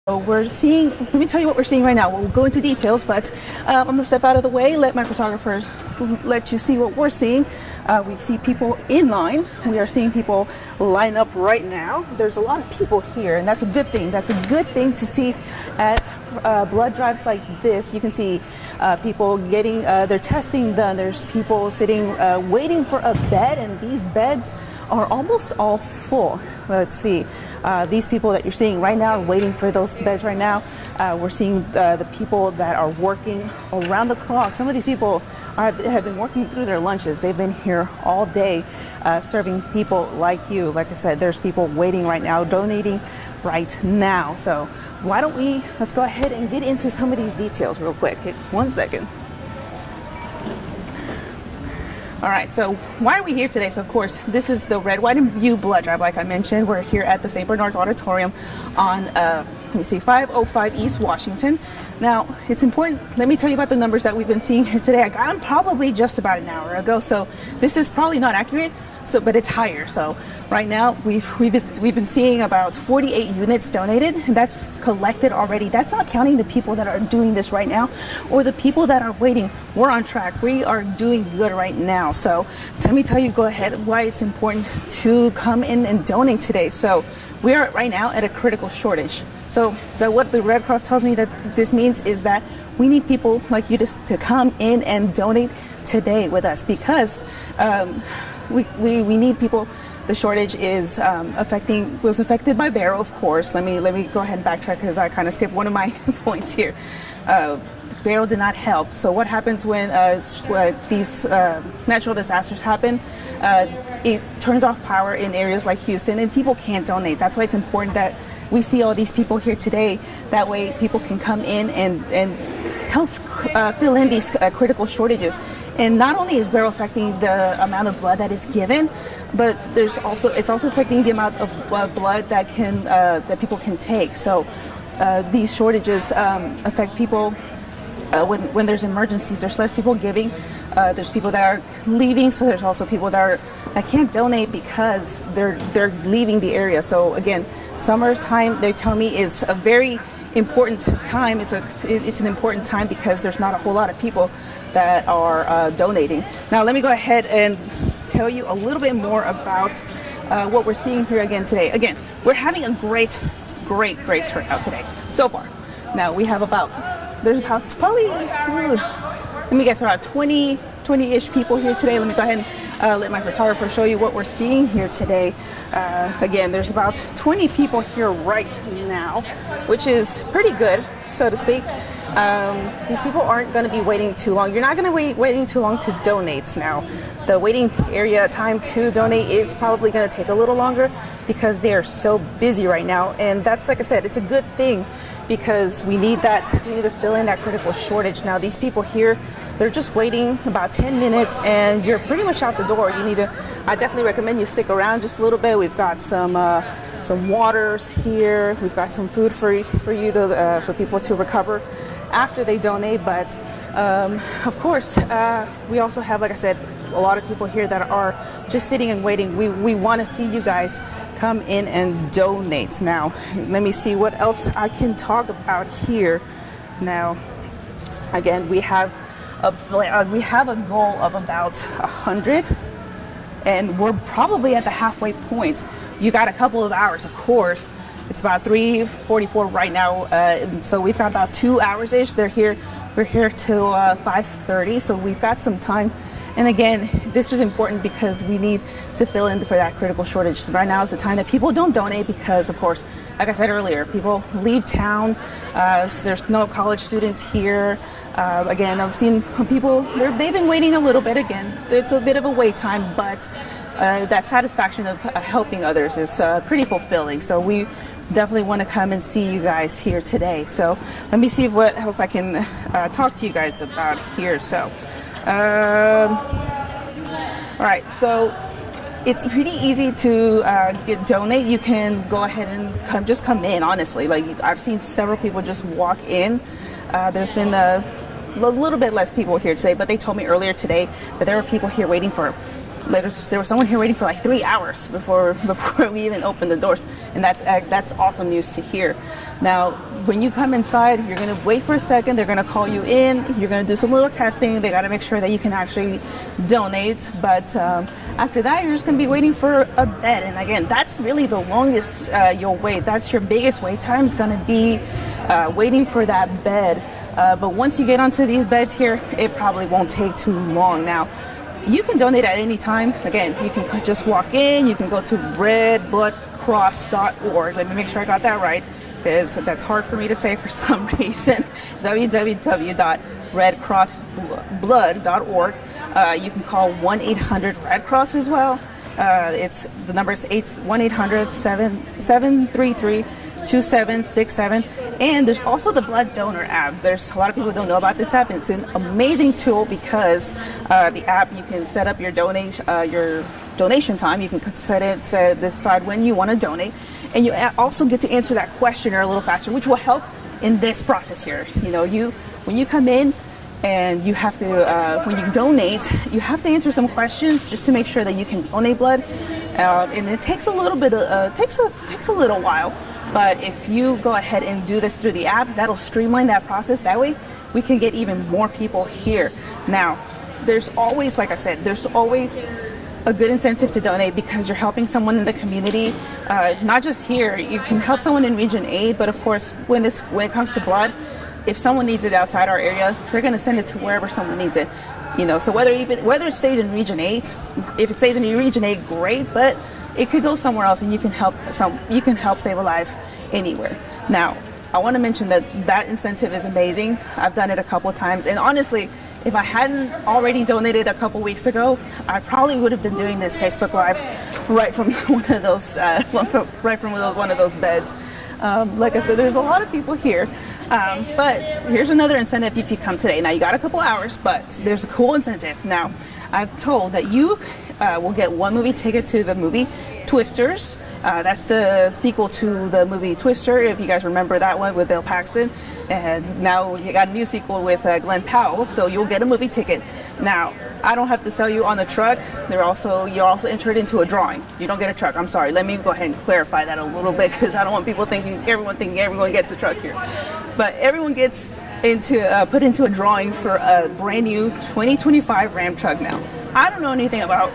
So we're seeing, let me tell you what we're seeing right now. We'll go into details, but I'm going to step out of the way, let my photographer let you see what we're seeing. We see people in line. We are seeing people line up right now. There's a lot of people here, and that's a good thing. That's a good thing to see at blood drives like this. You can see people getting their testing done. There's people sitting waiting for a bed, and these beds are almost all full. Let's see. These people that you're seeing right now are waiting for those beds right now. We're seeing the people that are working around the clock. Some of these people have been working through their lunches. They've been here all day serving people like you. Like I said, there's people waiting right now, donating right now. So why don't let's go ahead and get into some of these details real quick. 1 second. All right, so why are we here today? So of course, this is the Red, White, and Blue blood drive. Like I mentioned, we're here at the St. Bernard's Auditorium on, 505 East Washington. Now, it's important, let me tell you about the numbers that we've been seeing here today. I got them probably just about an hour ago, so this is probably not accurate, but it's higher. So right now, we've been seeing about 48 units donated, and that's collected already. That's not counting the people that are doing this right now, or the people that are waiting. We're on track. We are doing good right now. So let me tell you, go ahead, why it's important to come in and donate today. So we are right now at a critical shortage. So what the Red Cross tells me that this means is that we need people like you to come in and donate today with us, because we need people. The shortage is was affected by Barrow, of course. Let me go ahead and backtrack, because I kind of skipped one of my points here. Barrow did not help. So what happens when these natural disasters happen? It turns off power in areas like Houston, and people can't donate. That's why it's important that we see all these people here today. That way people can come in and help fill in these critical shortages. And not only is Barrow affecting the amount of blood that is given, but it's also affecting the amount of blood that people can take. So these shortages affect people when there's emergencies. There's less people giving. There's people that are leaving. So there's also people that can't donate because they're leaving the area. So again, summertime, they tell me, is a very important time. It's an important time because there's not a whole lot of people that are donating. Now let me go ahead and tell you a little bit more about what we're seeing here again today. Again, we're having a great turnout today so far. Now we have there's about probably, let me guess, around 20-ish people here today. Let me go ahead and let my photographer show you what we're seeing here today. Again, there's about 20 people here right now, which is pretty good, so to speak. These people aren't going to be waiting too long. You're not going to be waiting too long to donate. Now, the waiting area time to donate is probably going to take a little longer because they are so busy right now. And that's, like I said, it's a good thing because we need to fill in that critical shortage. Now, these people here, they're just waiting about 10 minutes and you're pretty much out the door. I definitely recommend you stick around just a little bit. We've got some waters here. We've got some food for people to recover after they donate. But of course, we also have, like I said, a lot of people here that are just sitting and waiting. We want to see you guys come in and donate. Now, let me see what else I can talk about here. Now, again, we have a goal of about 100, and we're probably at the halfway point. You got a couple of hours, of course. It's about 3:44 right now, so we've got about 2 hours-ish. We're here till 5:30, so we've got some time. And again, this is important because we need to fill in for that critical shortage. So right now is the time that people don't donate because, of course, like I said earlier, people leave town. So there's no college students here. Again, I've seen people, they've been waiting a little bit. Again, it's a bit of a wait time, but that satisfaction of helping others is pretty fulfilling. So we definitely want to come and see you guys here today. So let me see what else I can talk to you guys about here. So, all right, so it's pretty easy to donate. You can go ahead and come in, honestly. Like, I've seen several people just walk in. There's been a little bit less people here today, but they told me earlier today that there were people here waiting for there was someone here waiting for like 3 hours before we even opened the doors, and that's awesome news to hear. Now, when you come inside, you're gonna wait for a second. They're gonna call you in. You're gonna do some little testing. They gotta make sure that you can actually donate. But after that, you're just gonna be waiting for a bed. And again, that's really the longest you'll wait. That's your biggest wait time is gonna be waiting for that bed. But once you get onto these beds here, it probably won't take too long. Now, you can donate at any time. Again, you can just walk in. You can go to redbloodcross.org. Let me make sure I got that right, because that's hard for me to say for some reason. www.redcrossblood.org. You can call 1-800-RED-CROSS as well. The number is 1-800-733-2767. And there's also the blood donor app. There's a lot of people who don't know about this app. It's an amazing tool because the app, you can set up your donation time. You can decide when you want to donate, and you also get to answer that questionnaire a little faster, which will help in this process here. You know, when you come in and you have to when you donate, you have to answer some questions just to make sure that you can donate blood, and it takes a little bit takes a little while. But if you go ahead and do this through the app, that'll streamline that process. That way we can get even more people here. Now, there's always, like I said, there's always a good incentive to donate because you're helping someone in the community. Not just here, you can help someone in Region 8, but of course, when it comes to blood, if someone needs it outside our area, they're going to send it to wherever someone needs it. You know, so whether it stays in Region 8, if it stays in Region 8, great, but it could go somewhere else, and you can help save a life anywhere. Now, I want to mention that incentive is amazing. I've done it a couple of times, and honestly, if I hadn't already donated a couple weeks ago, I probably would have been doing this Facebook Live right from one of those one of those beds. Like I said, there's a lot of people here, but here's another incentive if you come today. Now, you got a couple hours, but there's a cool incentive. Now, I've told that you will get one movie ticket to the movie Twisters. That's the sequel to the movie Twister, if you guys remember that one with Bill Paxton. And now you got a new sequel with Glenn Powell, so you'll get a movie ticket. Now, I don't have to sell you on the truck. You're also entered into a drawing. You don't get a truck. I'm sorry. Let me go ahead and clarify that a little bit, because I don't want people everyone gets a truck here. But everyone gets put into a drawing for a brand new 2025 Ram truck. Now, I don't know anything about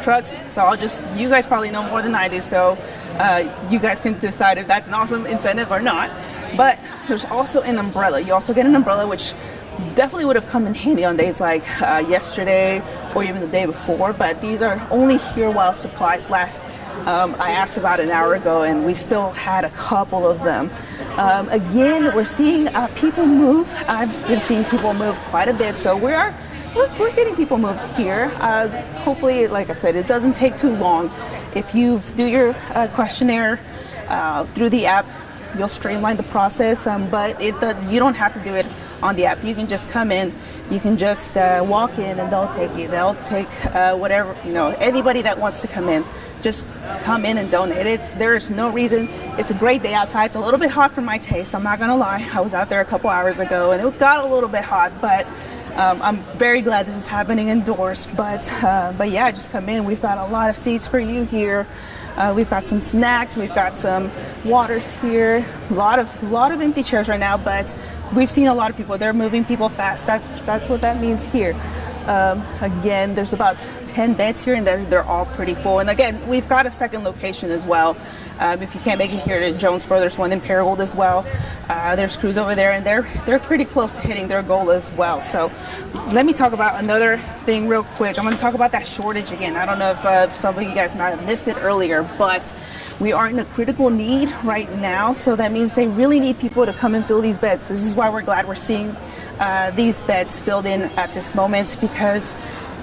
trucks, so you guys probably know more than I do, so you guys can decide if that's an awesome incentive or not. But there's also an umbrella. You also get an umbrella, which definitely would have come in handy on days like yesterday or even the day before, but these are only here while supplies last. I asked about an hour ago, and we still had a couple of them. Again, we're seeing people move. I've been seeing people move quite a bit, so we're getting people moved here. Hopefully, like I said, it doesn't take too long. If you do your questionnaire through the app, you'll streamline the process, but you don't have to do it on the app. You can just come in, you can just walk in, and they'll take you. They'll take whatever, anybody that wants to come in. Just come in and donate. There's no reason. It's a great day outside. It's a little bit hot for my taste, I'm not gonna lie. I was out there a couple hours ago, and it got a little bit hot, but I'm very glad this is happening indoors. But yeah, just come in. We've got a lot of seats for you here. We've got some snacks. We've got some waters here. A lot of empty chairs right now, but we've seen a lot of people. They're moving people fast. That's what that means here. Again, there's about 10 beds here, and they're all pretty full. And again, we've got a second location as well. If you can't make it here to Jonesboro, there's one in Paragould as well. There's crews over there, and they're pretty close to hitting their goal as well. So let me talk about another thing real quick. I'm going to talk about that shortage again. I don't know if some of you guys might have missed it earlier, but we are in a critical need right now. So that means they really need people to come and fill these beds. This is why we're glad we're seeing these beds filled in at this moment, because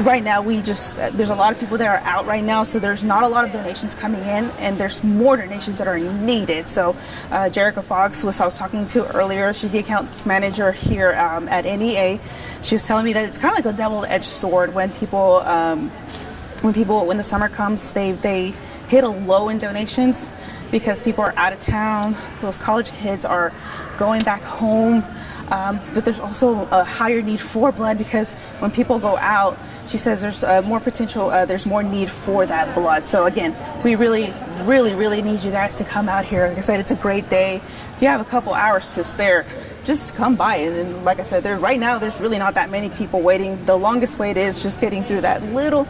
right now there's a lot of people that are out right now, so there's not a lot of donations coming in, and there's more donations that are needed. So Jerica Fox I was talking to earlier. She's the accounts manager here at NEA. She was telling me that it's kind of like a double-edged sword when the summer comes, they hit a low in donations because people are out of town. Those college kids are going back home. but there's also a higher need for blood because when people go out, she says there's more potential, there's more need for that blood. So again, we really need you guys to come out here. Like I said, it's a great day. If you have a couple hours to spare, just come by. And like I said, right now there's really not that many people waiting. The longest wait is just getting through that little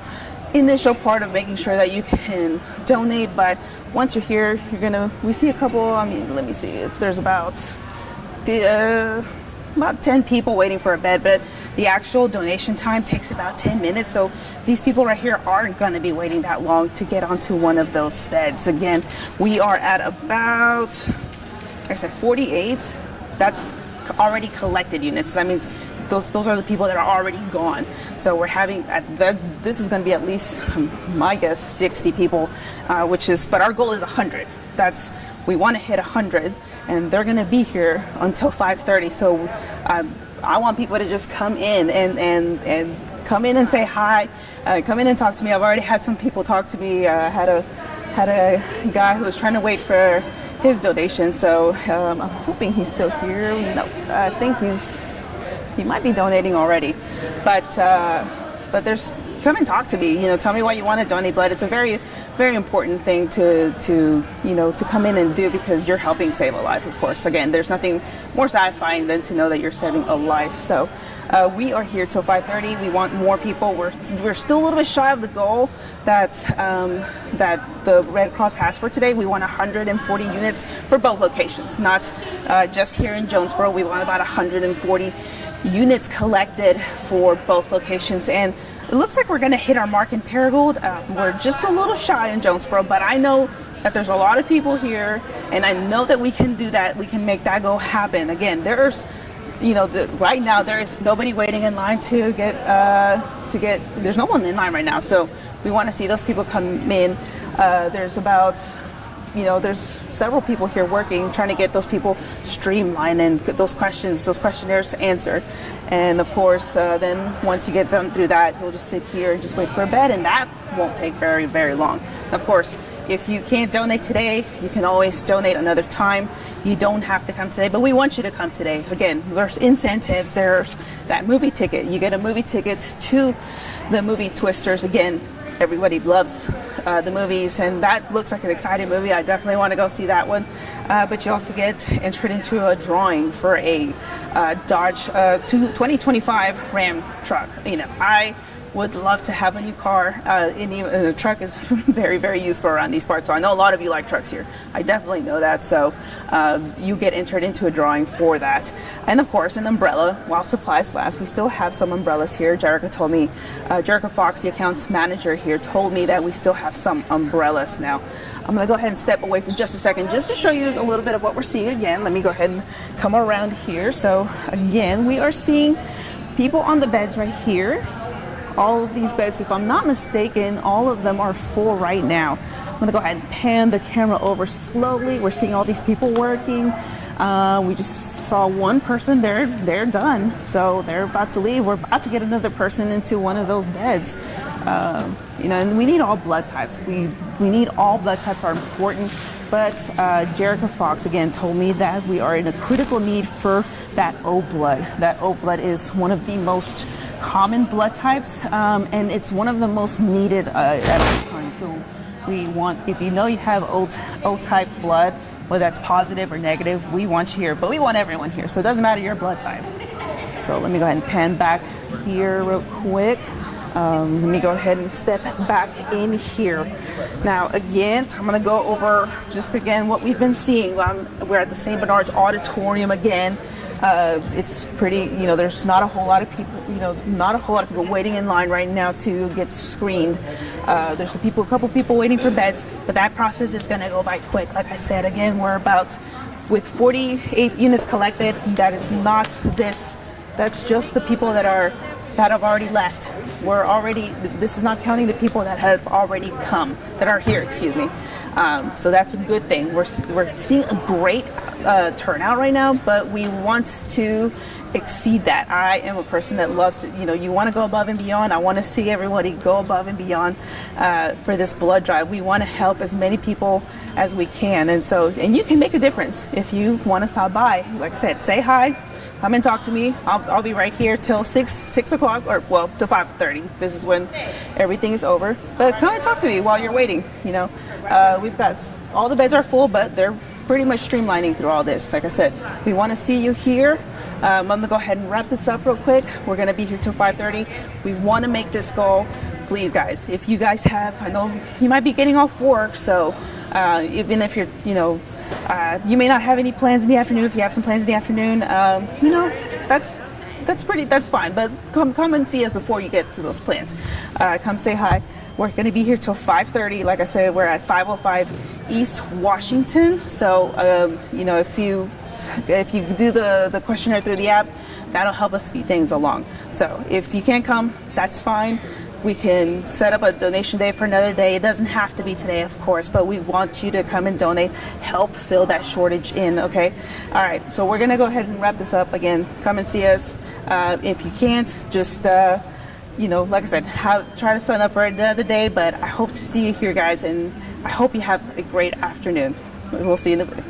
initial part of making sure that you can donate. But once you're here, we see a couple, let me see, there's about 10 people waiting for a bed, but the actual donation time takes about 10 minutes. So these people right here aren't going to be waiting that long to get onto one of those beds. Again, we are at about, like I said, 48. That's already collected units. So that means those are the people that are already gone. So we're having this is going to be at least, my guess, 60 people, but our goal is 100. We want to hit 100. And they're going to be here until 5:30. So I want people to just come in and come in and say hi. Come in and talk to me. I've already had some people talk to me. I had a guy who was trying to wait for his donation. So I'm hoping he's still here. No, I think he might be donating already. But come and talk to me. Tell me why you want to donate blood. It's a very important thing to come in and do because you're helping save a life, of course. Again, there's nothing more satisfying than to know that you're saving a life. So we are here till 5:30. We want more people. We're still a little bit shy of the goal that the Red Cross has for today. We want 140 units for both locations, not just here in Jonesboro. We want about 140 units collected for both locations, and it looks like we're going to hit our mark in Paragould. We're just a little shy in Jonesboro, but I know that there's a lot of people here, and I know that we can do that. We can make that go happen. Again, right now there is nobody waiting in line to get. There's no one in line right now, so we want to see those people come in. There's about. There's several people here working, trying to get those people streamlined and get those questionnaires answered. And of course, then once you get them through that, you'll just sit here and just wait for a bed, and that won't take very, very long. Of course, if you can't donate today, you can always donate another time. You don't have to come today, but we want you to come today. Again, there's incentives. There's that movie ticket. You get a movie ticket to the movie Twisters. Again, everybody loves the movies, and that looks like an exciting movie. I definitely want to go see that one. But you also get entered into a drawing for a Dodge 2025 Ram truck. I would love to have a new car. A truck is very, very useful around these parts. So I know a lot of you like trucks here. I definitely know that. So you get entered into a drawing for that. And of course, an umbrella while supplies last. We still have some umbrellas here. Jerica Fox, the accounts manager here, told me that we still have some umbrellas now. I'm going to go ahead and step away for just a second just to show you a little bit of what we're seeing. Again, let me go ahead and come around here. So again, we are seeing people on the beds right here. All of these beds, if I'm not mistaken, all of them are full right now. I'm gonna go ahead and pan the camera over slowly. We're seeing all these people working. We just saw one person, they're done. So they're about to leave. We're about to get another person into one of those beds. And we need all blood types. We need all blood types are important. But Jerica Fox, again, told me that we are in a critical need for that O blood. That O blood is one of the most common blood types, and it's one of the most needed at all times. So we want, if you know you have O type blood, whether that's positive or negative, we want you here, but we want everyone here. So it doesn't matter your blood type. So let me go ahead and pan back here real quick. Let me go ahead and step back in here. Now, again, I'm going to go over just again what we've been seeing. We're at the St. Bernard's Auditorium again. It's pretty, there's not a whole lot of people, waiting in line right now to get screened. There's a couple people waiting for beds, but that process is going to go by quick. Like I said, again, we're with 48 units collected. That is not this. That's just the people that have already left. This is not counting the people that have already come, that are here, excuse me. So that's a good thing. We're seeing a great turnout right now, but we want to exceed that. I am a person that loves, you want to go above and beyond. I want to see everybody go above and beyond for this blood drive. We want to help as many people as we can. And you can make a difference if you want to stop by. Like I said, say hi, come and talk to me. I'll be right here till 6 o'clock, or well, till 5:30. This is when everything is over. But come and talk to me while you're waiting. You know, we've got all the beds are full, but they're pretty much streamlining through all this. Like I said, we want to see you here. I'm gonna go ahead and wrap this up real quick. We're gonna be here till 5:30. We want to make this goal. Please, guys, if you guys have, I know you might be getting off work, so even if you're, you know, you may not have any plans in the afternoon. If you have some plans in the afternoon, you know, that's fine. But come and see us before you get to those plans. Come say hi. We're going to be here till 5:30. Like I said, we're at 505 East Washington. So, you know, if you do the questionnaire through the app, that'll help us speed things along. So if you can't come, that's fine. We can set up a donation day for another day. It doesn't have to be today, of course, but we want you to come and donate, help fill that shortage in, okay? All right, so we're gonna go ahead and wrap this up. Again, come and see us. If you can't, just, you know, like I said, try to sign up for another day, but I hope to see you here, guys, and I hope you have a great afternoon. We'll see you in the